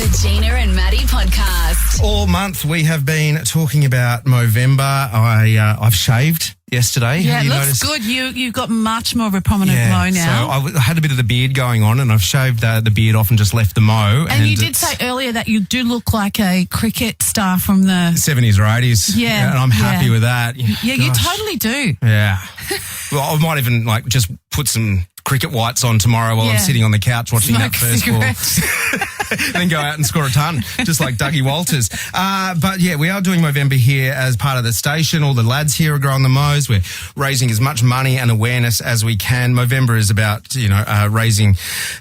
The Gina and Matty podcast. All month we have been talking about Movember. I've shaved yesterday. Yeah, it looks noticed? good. You got much more of a prominent mow now. So I had a bit of the beard going on, and I've shaved the beard off and just left the mow. And you did say earlier that you do look like a cricket star from the 70s or 80s. Yeah, and I'm happy with that. Yeah, you totally do. Yeah. Well, I might even just put some cricket whites on tomorrow while I'm sitting on the couch watching Smoke that first ball. And then go out and score a ton, just like Dougie Walters. But yeah, we are doing Movember here as part of the station. All the lads here are growing the mows. We're raising as much money and awareness as we can. Movember is about, raising,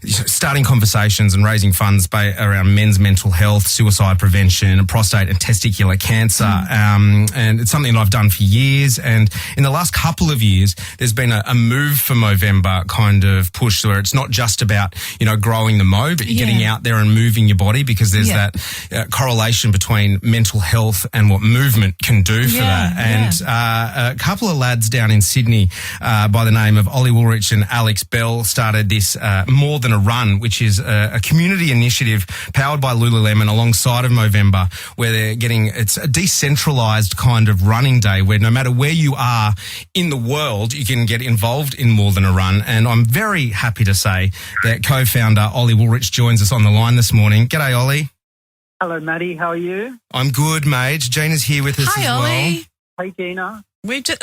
starting conversations and raising funds around men's mental health, suicide prevention, prostate and testicular cancer. And it's something that I've done for years. And in the last couple of years, there's been a move for Movember kind of push where it's not just about, growing the mow, but you're getting out there and moving your body, because there's that correlation between mental health and what movement can do for that. And a couple of lads down in Sydney by the name of Olly and Alex Bell started this More Than a Run, which is a community initiative powered by Lululemon alongside of Movember, where it's a decentralised kind of running day where no matter where you are in the world, you can get involved in More Than a Run. And I'm very happy to say that co-founder Olly Woolrich joins us on the line this morning. G'day, Olly. Hello, Matty. How are you? I'm good, mate. Gina's here with us as well. Hi, Olly. Hey, Gina.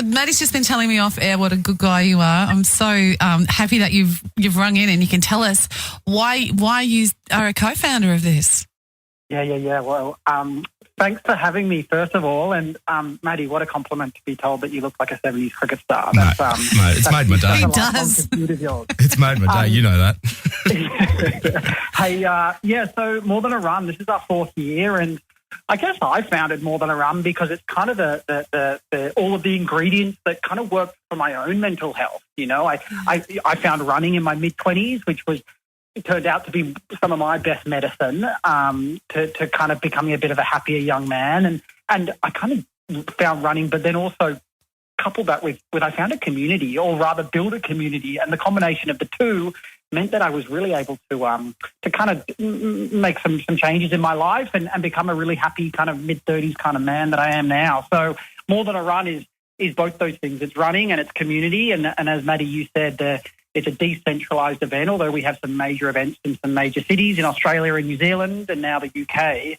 Matty's just been telling me off air what a good guy you are. I'm so happy that you've rung in and you can tell us why you are a co-founder of this. Yeah. Well, thanks for having me, first of all. And, Matty, what a compliment to be told that you look like a 70s cricket star. Mate, it's made my day. He does. It's made my day. You know that. Hey, so More Than a Run, this is our fourth year. And I guess I founded More Than a Run because it's kind of the all of the ingredients that kind of work for my own mental health. I found running in my mid-20s, which turned out to be some of my best medicine to kind of becoming a bit of a happier young man. And I kind of found running, but then also coupled that with I found a community, or rather build a community. And the combination of the two meant that I was really able to kind of make some changes in my life and become a really happy kind of mid-30s kind of man that I am now. So More Than a Run is both those things. It's running and it's community. And as Matty, you said, it's a decentralised event, although we have some major events in some major cities in Australia and New Zealand and now the UK.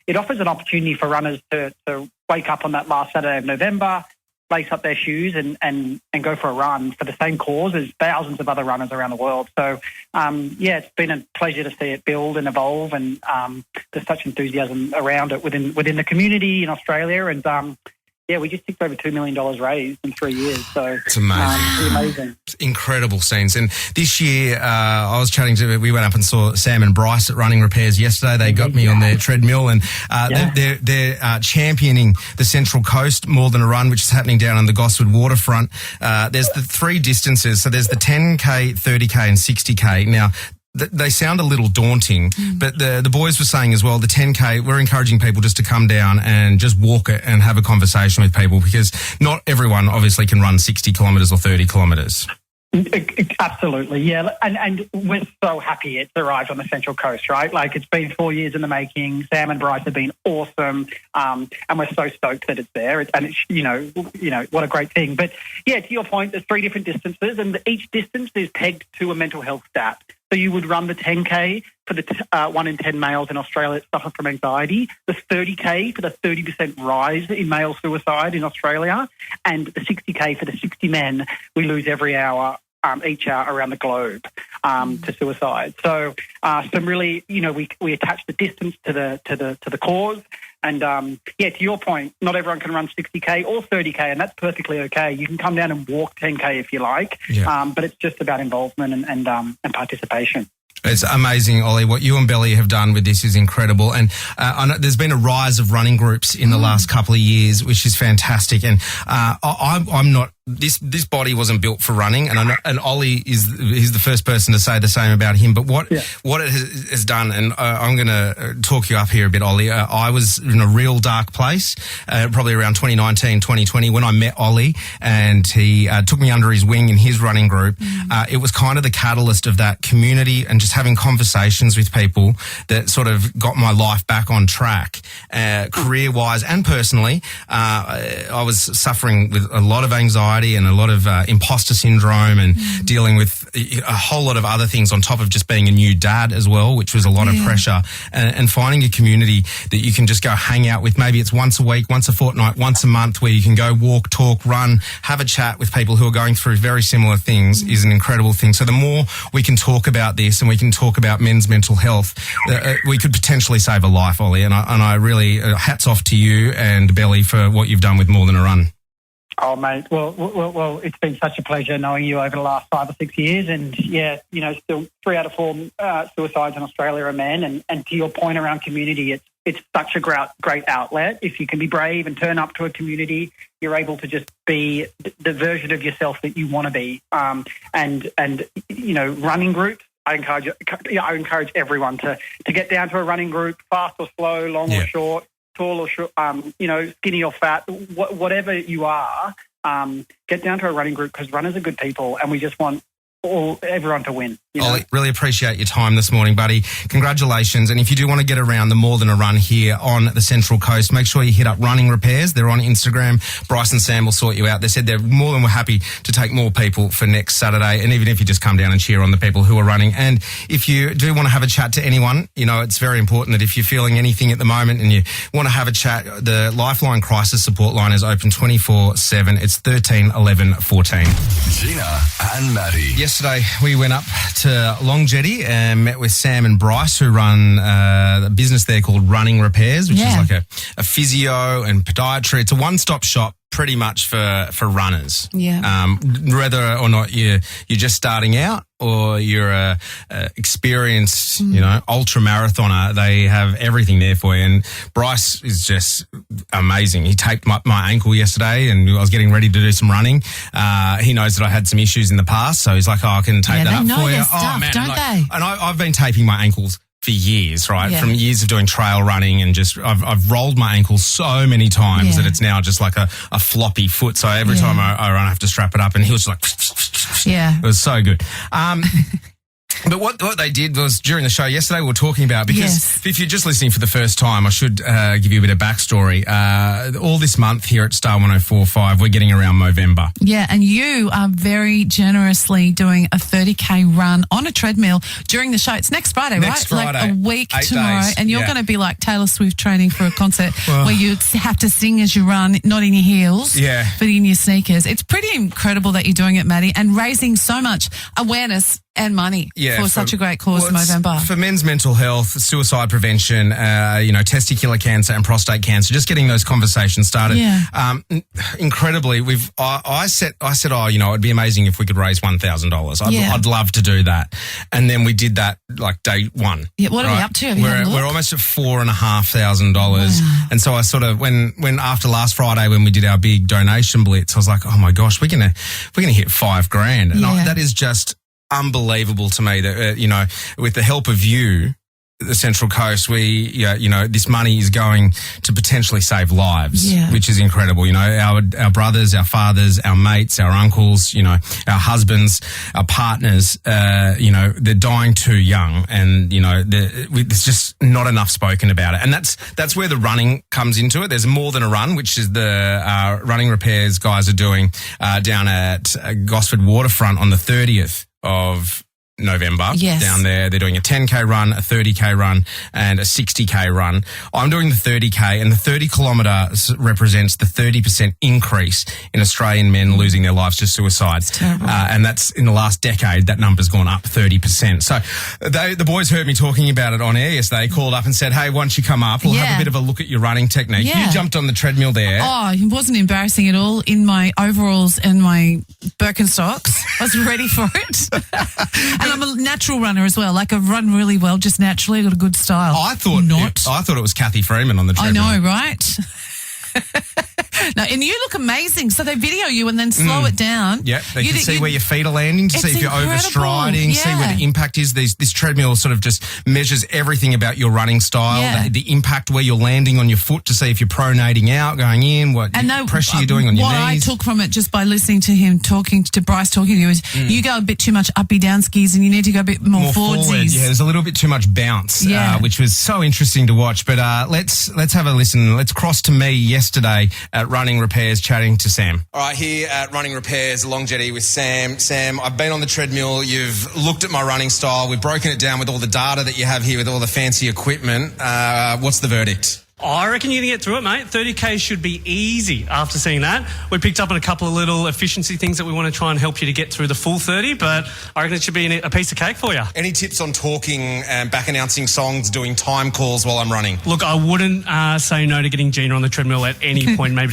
It offers an opportunity for runners to wake up on that last Saturday of November, lace up their shoes and go for a run for the same cause as thousands of other runners around the world. So, it's been a pleasure to see it build and evolve, and there's such enthusiasm around it within the community in Australia. And we just ticked over $2 million raised in 3 years. So it's amazing. It's amazing. It's incredible scenes. And this year, I was we went up and saw Sam and Bryce at Running Repairs yesterday. They got me on their treadmill, and they're championing the Central Coast More Than a Run, which is happening down on the Gosford waterfront. There's the three distances. So there's the 10K, 30K and 60K. Now, they sound a little daunting, but the boys were saying as well, the 10K, we're encouraging people just to come down and just walk it and have a conversation with people, because not everyone obviously can run 60 kilometres or 30 kilometres. Absolutely, yeah. And we're so happy it's arrived on the Central Coast, right? Like, it's been 4 years in the making. Sam and Bryce have been awesome, and we're so stoked that it's there. And it's, what a great thing. But yeah, to your point, there's three different distances, and each distance is pegged to a mental health stat. So you would run the 10K for the 1 in 10 males in Australia that suffer from anxiety, the 30K for the 30% rise in male suicide in Australia, and the 60K for the 60 men we lose every hour, each hour around the globe to suicide. So some really, we attach the distance to the cause. And to your point, not everyone can run 60K or 30K, and that's perfectly okay. You can come down and walk 10K if you like, but it's just about involvement and participation. It's amazing, Olly. What you and Belly have done with this is incredible. And I know there's been a rise of running groups in the last couple of years, which is fantastic. And I'm not this body wasn't built for running, and Olly he's the first person to say the same about him. But what it has done, and I'm going to talk you up here a bit, Olly. I was in a real dark place, probably around 2019, 2020, when I met Olly, and he took me under his wing in his running group. It was kind of the catalyst of that community and just having conversations with people that sort of got my life back on track, career-wise and personally. I was suffering with a lot of anxiety and a lot of imposter syndrome and dealing with a whole lot of other things on top of just being a new dad as well, which was a lot of pressure. And finding a community that you can just go hang out with. Maybe it's once a week, once a fortnight, once a month, where you can go walk, talk, run, have a chat with people who are going through very similar things is an incredible thing. So the more we can talk about this and we can talk about men's mental health, we could potentially save a life, Olly. And I really, hats off to you and Belly for what you've done with More Than a Run. Oh, mate. Well, it's been such a pleasure knowing you over the last 5 or 6 years. And, still 3 out of 4 suicides in Australia are men. And to your point around community, it's such a great outlet. If you can be brave and turn up to a community, you're able to just be the version of yourself that you want to be. And running groups, I encourage everyone to get down to a running group, fast or slow, long or short, tall or short, skinny or fat, whatever you are, get down to a running group, because runners are good people and we just want everyone to win. Olly, really appreciate your time this morning, buddy. Congratulations. And if you do want to get around the More Than a Run here on the Central Coast, make sure you hit up Running Repairs. They're on Instagram. Bryce and Sam will sort you out. They said they're more than happy to take more people for next Saturday. And even if you just come down and cheer on the people who are running. And if you do want to have a chat to anyone, it's very important that if you're feeling anything at the moment and you want to have a chat, the Lifeline Crisis Support Line is open 24/7. It's 13 11 14. Gina and Matty. Yesterday, we went up to Long Jetty and met with Sam and Bryce, who run a business there called Running Repairs, which is like a physio and podiatry. It's a one-stop shop pretty much for runners. Yeah. Whether or not you're just starting out or you're a experienced, ultra marathoner, they have everything there for you. And Bryce is just amazing. He taped my ankle yesterday and I was getting ready to do some running. He knows that I had some issues in the past, so he's like, I can tape that up for you. Stuff, don't they? And I've been taping my ankles for years, right? Yeah. From years of doing trail running and just I've rolled my ankle so many times that it's now just like a floppy foot. So every time I run, I have to strap it up, and he was just like, it was so good. But what they did was, during the show yesterday, we were talking about, because if you're just listening for the first time, I should give you a bit of backstory. All this month here at Star 104.5, we're getting around Movember. Yeah, and you are very generously doing a 30K run on a treadmill during the show. It's next Friday, right? Next Friday. Like a week 8 tomorrow. days. And you're going to be like Taylor Swift training for a concert where you have to sing as you run, not in your heels, but in your sneakers. It's pretty incredible that you're doing it, Matty, and raising so much awareness and money for such a great cause, Movember. For men's mental health, suicide prevention, testicular cancer and prostate cancer, just getting those conversations started. Yeah. Incredibly, I said, it'd be amazing if we could raise $1,000. I'd love to do that. And then we did that like day one. Yeah, what are we up to? We're almost at $4,500. Wow. And so I sort of, when after last Friday, when we did our big donation blitz, I was like, oh my gosh, we're gonna hit $5,000. And that is just unbelievable to me that, with the help of you, the Central Coast, this money is going to potentially save lives, which is incredible. Our brothers, our fathers, our mates, our uncles, our husbands, our partners, they're dying too young, and, there's just not enough spoken about it. And that's where the running comes into it. There's More Than a Run, which is the Running Repairs guys are doing down at Gosford Waterfront on the 30th of November. Yes. Down there. They're doing a 10K run, a 30K run and a 60K run. I'm doing the 30K, and the 30 kilometres represents the 30% increase in Australian men losing their lives to suicide. It's terrible. And that's in the last decade, that number's gone up 30%. So the boys heard me talking about it on air yesterday, called up and said, hey, once you come up, we'll have a bit of a look at your running technique. You jumped on the treadmill there. Oh, it wasn't embarrassing at all. In my overalls and my Birkenstocks, I was ready for it. And I'm a natural runner as well. Like, I run really well, just naturally. I've got a good style. I thought it was Kathy Freeman on the treadmill. I know, right? No, and you look amazing. So they video you and then slow it down. Yeah, they can see where your feet are landing to see if you're overstriding, see where the impact is. This treadmill sort of just measures everything about your running style, the impact where you're landing on your foot to see if you're pronating out, going in, what pressure you're doing on your knees. What I took from it just by listening to him Bryce talking to you is you go a bit too much uppy down skis and you need to go a bit more forwardsies. Yeah, there's a little bit too much bounce, which was so interesting to watch. But let's have a listen. Let's cross to me yesterday at Running Repairs chatting to Sam. All right, here at Running Repairs, Longevity with Sam. Sam, I've been on the treadmill. You've looked at my running style. We've broken it down with all the data that you have here with all the fancy equipment. What's the verdict? I reckon you can get through it, mate. 30K should be easy after seeing that. We picked up on a couple of little efficiency things that we want to try and help you to get through the full 30, but I reckon it should be a piece of cake for you. Any tips on talking and back announcing songs, doing time calls while I'm running? Look, I wouldn't say no to getting Gina on the treadmill at any point, maybe to